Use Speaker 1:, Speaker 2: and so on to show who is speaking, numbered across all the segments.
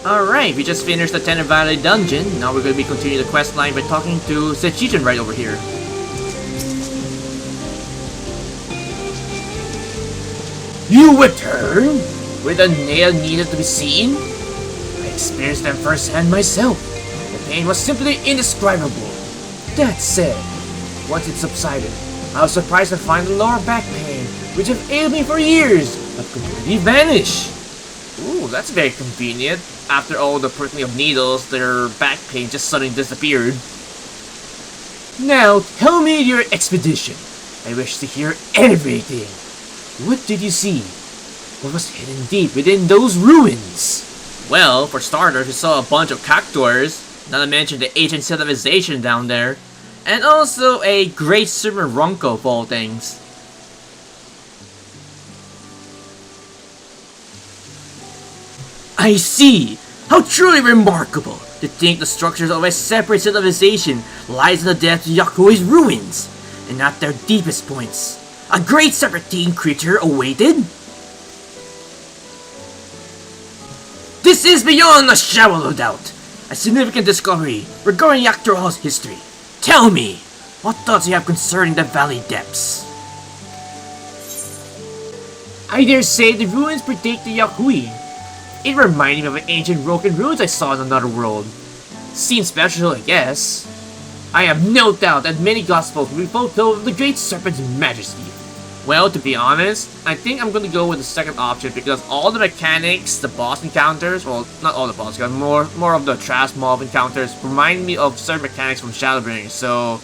Speaker 1: Alright, we just finished the Tenor Valley dungeon. Now we're going to be continuing the quest line by talking to Sechichen right over here. You return? With a nail needed to be seen? I experienced them firsthand myself. The pain was simply indescribable. That said, once it subsided, I was surprised to find the lower back pain, which have ailed me for years, had completely vanished. Ooh, that's very convenient. After all the pricking of needles, their back pain just suddenly disappeared. Now, tell me your expedition. I wish to hear everything. What did you see? What was hidden deep within those ruins? Well, for starters, we saw a bunch of cactuars, not to mention the ancient civilization down there, and also a great Serpent of Ronka of all things. I see! How truly remarkable to think the structures of a separate civilization lies in the depths of Yakui's ruins, and at their deepest points, a great serpentine creature awaited? This is beyond a shadow of doubt, a significant discovery regarding Yaktural's history. Tell me, what thoughts you have concerning the valley depths? I dare say the ruins predate the Yakui. It reminded me of an ancient broken ruins I saw in another world. Seems special, I guess. I have no doubt that many gospels will be fulfilled of the great serpent's majesty. Well, to be honest, I think I'm gonna go with the second option because all the mechanics, the boss encounters, well, not all the boss encounters, more of the trash mob encounters remind me of certain mechanics from Shadowbringers, so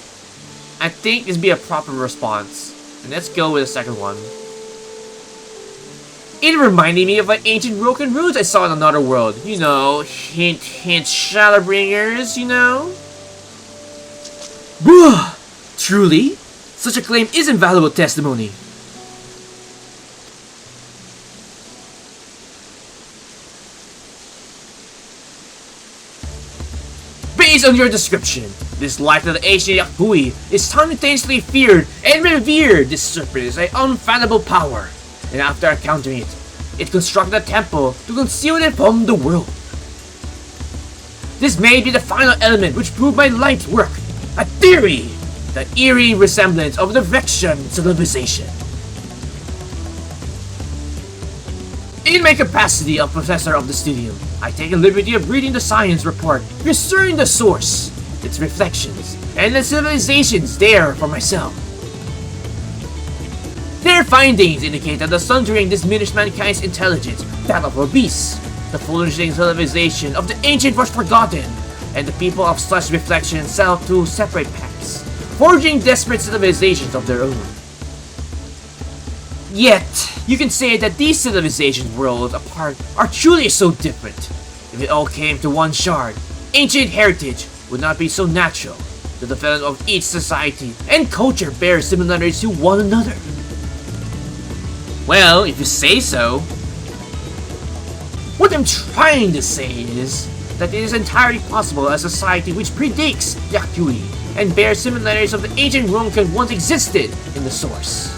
Speaker 1: I think this would be a proper response. And let's go with the second one. It reminded me of an ancient broken ruins I saw in another world. You know, hint hint Shadowbringers, you know? Bruh! Truly? Such a claim is invaluable testimony. Based on your description, this life of the ancient Yakui is simultaneously feared and revered. This serpent is an unfathomable power, and after encountering it, it constructed a temple to conceal it from the world. This may be the final element which proved my life's work, a theory, the eerie resemblance of the Vexian civilization. In my capacity of professor of the studium, I take a liberty of reading the science report concerning the source, its reflections, and the civilizations there for myself. Their findings indicate that the Sundering diminished mankind's intelligence, battle for beasts. The flourishing civilization of the ancient was forgotten, and the people of such reflection set out to separate paths, forging desperate civilizations of their own. Yet, you can say that these civilizations worlds apart are truly so different. If it all came to one shard, ancient heritage would not be so natural. The development of each society and culture bears similarities to one another. Well, if you say so. What I'm trying to say is that it is entirely possible a society which predates Yakui and bears similarities of the ancient Ronkan once existed in the source.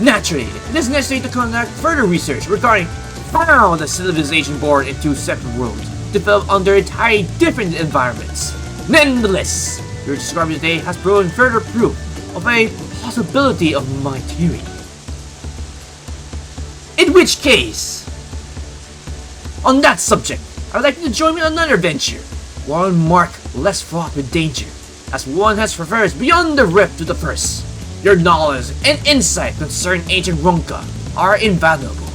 Speaker 1: Naturally, it is necessary to conduct further research regarding how the civilization born in two separate worlds developed under entirely different environments. Nonetheless, your discovery today has proven further proof of a possibility of my theory. In which case, on that subject, I would like you to join me on another venture, one marked less fraught with danger, as one has traversed beyond the rift to the first. Your knowledge and insight concerning ancient Ronka are invaluable.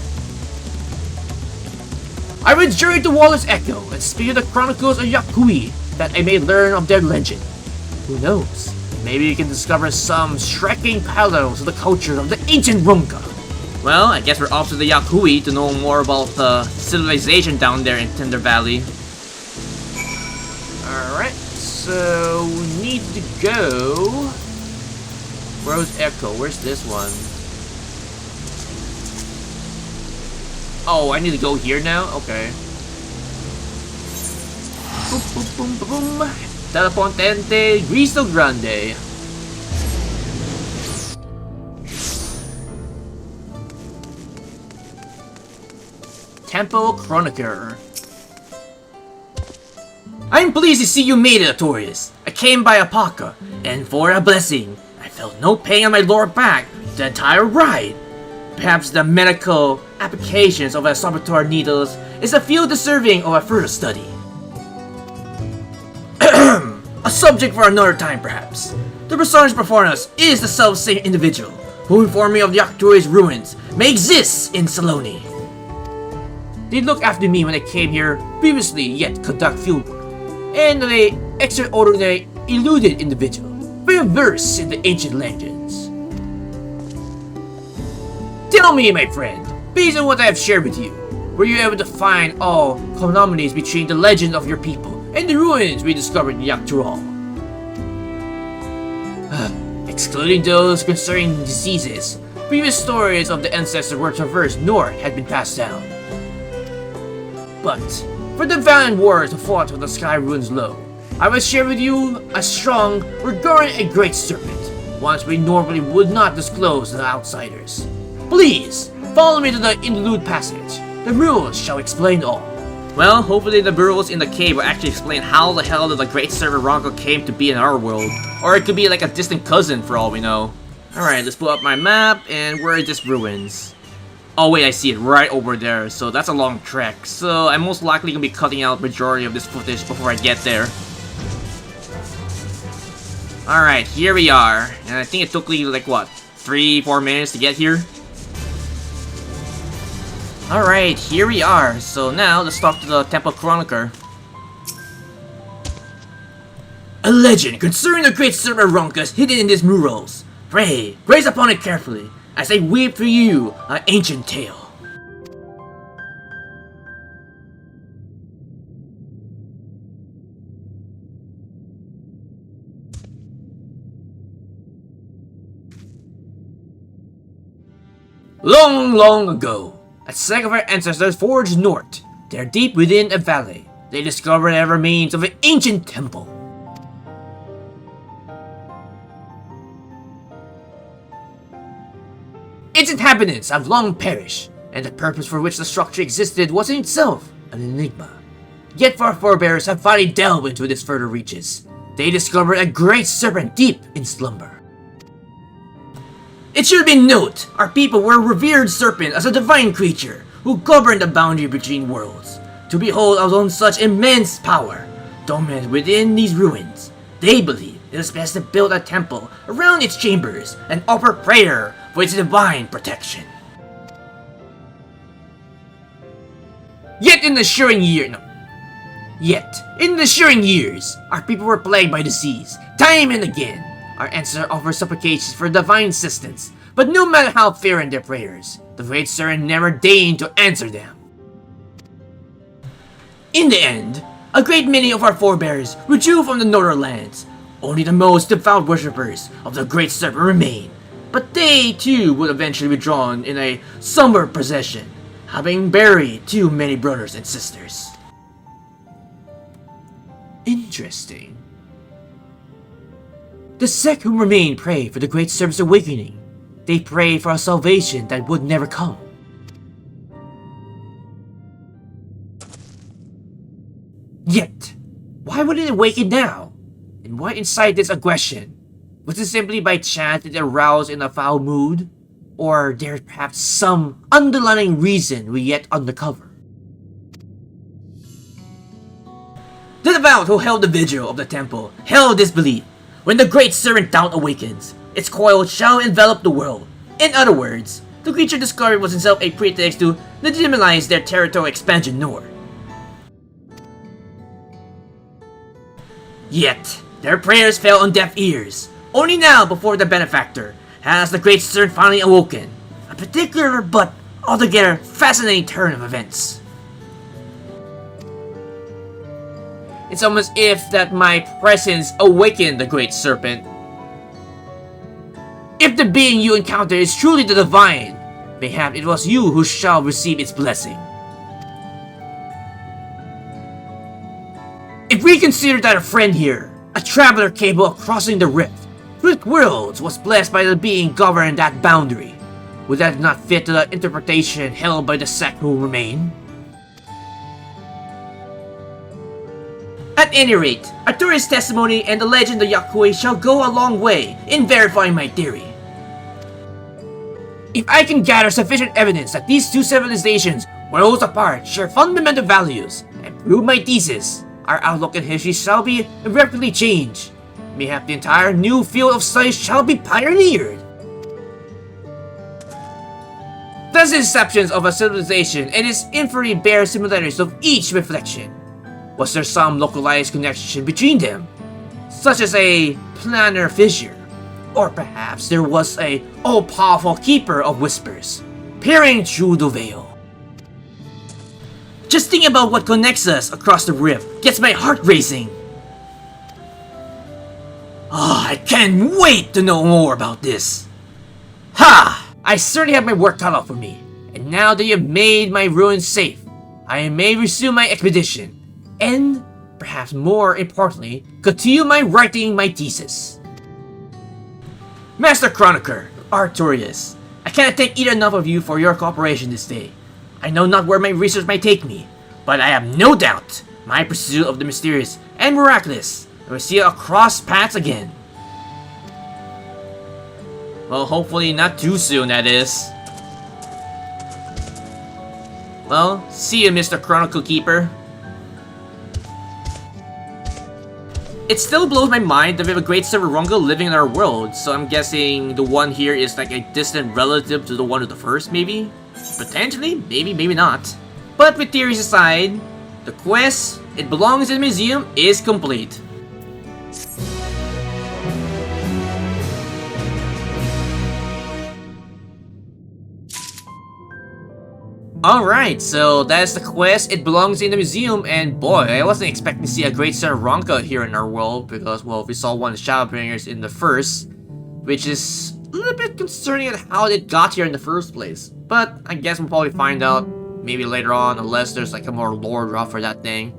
Speaker 1: I will journey to Waller's Echo and speak of the chronicles of Yakui that I may learn of their legend. Who knows, maybe you can discover some striking parallels to the culture of the ancient Ronka. Well, I guess we're off to the Yakui to know more about the civilization down there in Tender Valley. Alright, so we need to go... Where's Echo? Where's this one? Oh, I need to go here now? Okay. Boom, boom, boom, boom, boom. Telepontente Cristo Grande. Temple Chronicle. I'm pleased to see you made it, Taurus. I came by Apaka, and for a blessing, I felt no pain on my lower back the entire ride. Perhaps the medical applications of a saboteur needles is a field deserving of a further study. A subject for another time, perhaps. The personage before us is the self-same individual who informed me of the Octori's ruins may exist in Saloni. They looked after me when I came here previously, yet conduct field work, and an extraordinary eluded individual, very versed in the ancient legends. Tell me, my friend, based on what I have shared with you, were you able to find all commonalities between the legend of your people and the ruins we discovered in Tural? Excluding those concerning diseases, previous stories of the ancestors were traversed north had been passed down. But for the valiant warriors who fought when the sky ruins low, I will share with you a strong regarding a great serpent, ones we normally would not disclose to the outsiders. Please, follow me to the interlude passage. The rules shall explain all. Well, hopefully the rules in the cave will actually explain how the hell the Great Serpent of Ronka came to be in our world. Or it could be like a distant cousin for all we know. Alright, let's pull up my map, and where is this ruins? Oh wait, I see it right over there, so that's a long trek. So I'm most likely gonna be cutting out majority of this footage before I get there. Alright, here we are. And I think it took me like what, 3-4 minutes to get here? Alright, here we are. So now, let's talk to the Temple Chronicler. A legend concerning the Great Serpent of Ronka is hidden in these murals. Pray, gaze upon it carefully, as I weave for you an ancient tale. Long, long ago, a sect of our ancestors forged north. They are deep within a valley. They discovered the remains of an ancient temple. Its inhabitants have long perished, and the purpose for which the structure existed was in itself an enigma. Yet our forebears have finally delved into its further reaches. They discovered a great serpent deep in slumber. It should be noted, our people were revered serpent as a divine creature who governed the boundary between worlds. To behold on such immense power, dormant within these ruins, they believe it is best to build a temple around its chambers and offer prayer for its divine protection. Yet in the ensuing years, our people were plagued by disease, time and again. Our ancestors offered supplications for divine assistance, but no matter how fervent their prayers, the Great Serpent never deigned to answer them. In the end, a great many of our forebears withdrew from the northern lands. Only the most devout worshippers of the Great Serpent remain, but they too would eventually be drawn in a somber procession, having buried too many brothers and sisters. Interesting. The sect who remain pray for the Great Serpent's awakening. They pray for a salvation that would never come. Yet, why would it awaken now? And what incited this aggression? Was it simply by chance that it aroused in a foul mood? Or there perhaps some underlying reason we yet uncover? The devout who held the vigil of the temple held this belief. When the Great Serpent doubt awakens, its coil shall envelop the world. In other words, the creature discovered was itself a pretext to legitimize their territorial expansion north. Yet, their prayers fell on deaf ears. Only now, before the benefactor, has the Great Serpent finally awoken. A particular but altogether fascinating turn of events. It's almost if that my presence awakened the Great Serpent. If the being you encounter is truly the divine, mayhap it was you who shall receive its blessing. If we consider that a friend here, a traveler capable of crossing the rift, through worlds was blessed by the being governing that boundary, would that not fit to the interpretation held by the sect who remain? At any rate, Arturi's testimony and the legend of Yakui shall go a long way in verifying my theory. If I can gather sufficient evidence that these two civilizations, worlds apart, share fundamental values, and prove my thesis, our outlook in history shall be irreparably changed. Mayhap the entire new field of study shall be pioneered. Thus the inceptions of a civilization and its infinitely bear similarities of each reflection. Was there some localized connection between them, such as a planar fissure? Or perhaps there was a all-powerful keeper of whispers, peering through the veil. Just thinking about what connects us across the rift gets my heart racing. I can't wait to know more about this. Ha! I certainly have my work cut out for me, and now that you've made my ruins safe, I may resume my expedition, and, perhaps more importantly, continue my writing my thesis. Master Chronicler, Artorius, I cannot thank either enough of you for your cooperation this day. I know not where my research might take me, but I have no doubt my pursuit of the mysterious and miraculous will see us cross paths again. Well, hopefully not too soon, that is. Well, see you, Mr. Chronicle Keeper. It still blows my mind that we have a great Serpent of Ronka living in our world, so I'm guessing the one here is like a distant relative to the one of the first, maybe? Potentially, maybe, maybe not. But with theories aside, the quest, It Belongs in the Museum, is complete. Alright, so that's the quest, It Belongs in the Museum, and boy, I wasn't expecting to see a great Serpent of Ronka here in our world, because, well, we saw one of the Shadowbringers in the first, which is a little bit concerning at how it got here in the first place. But I guess we'll probably find out maybe later on, unless there's like a more lore drop for that thing.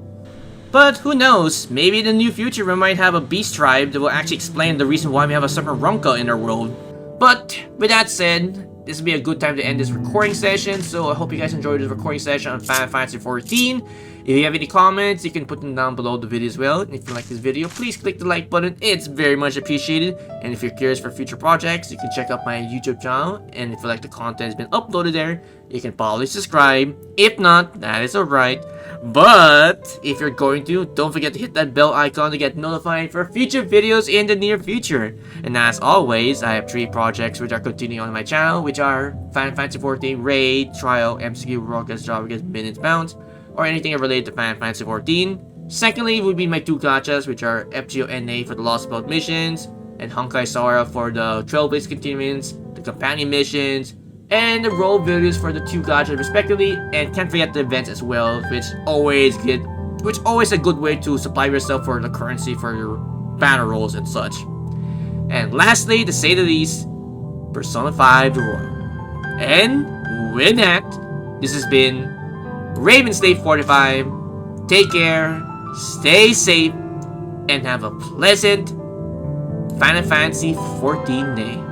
Speaker 1: But who knows, maybe in the near future we might have a beast tribe that will actually explain the reason why we have a Serpent of Ronka in our world. But with that said, this would be a good time to end this recording session, so I hope you guys enjoyed this recording session on Final Fantasy XIV. If you have any comments, you can put them down below the video as well. And if you like this video, please click the like button, it's very much appreciated. And if you're curious for future projects, you can check out my YouTube channel. And if you like the content that's been uploaded there, you can probably subscribe. If not, that is alright. But if you're going to, don't forget to hit that bell icon to get notified for future videos in the near future. And as always, I have 3 projects which are continuing on my channel, which are Final Fantasy XIV Raid, Trial, MCQ, Rockets, Drawbridge, Minutes Bounce, or anything related to Final Fantasy XIV. Secondly would be my 2 gachas, which are FGO-NA for the Lost Belt missions, and Honkai Sora for the Trailblaze continuance, the companion missions, and the role videos for the 2 gachas respectively. And can't forget the events as well, which always a good way to supply yourself for the currency for your banner rolls and such. And lastly, to say the least, Persona 5 The Royal. And with that, this has been Raven State 45. Take care, stay safe, and have a pleasant Final Fantasy XIV day.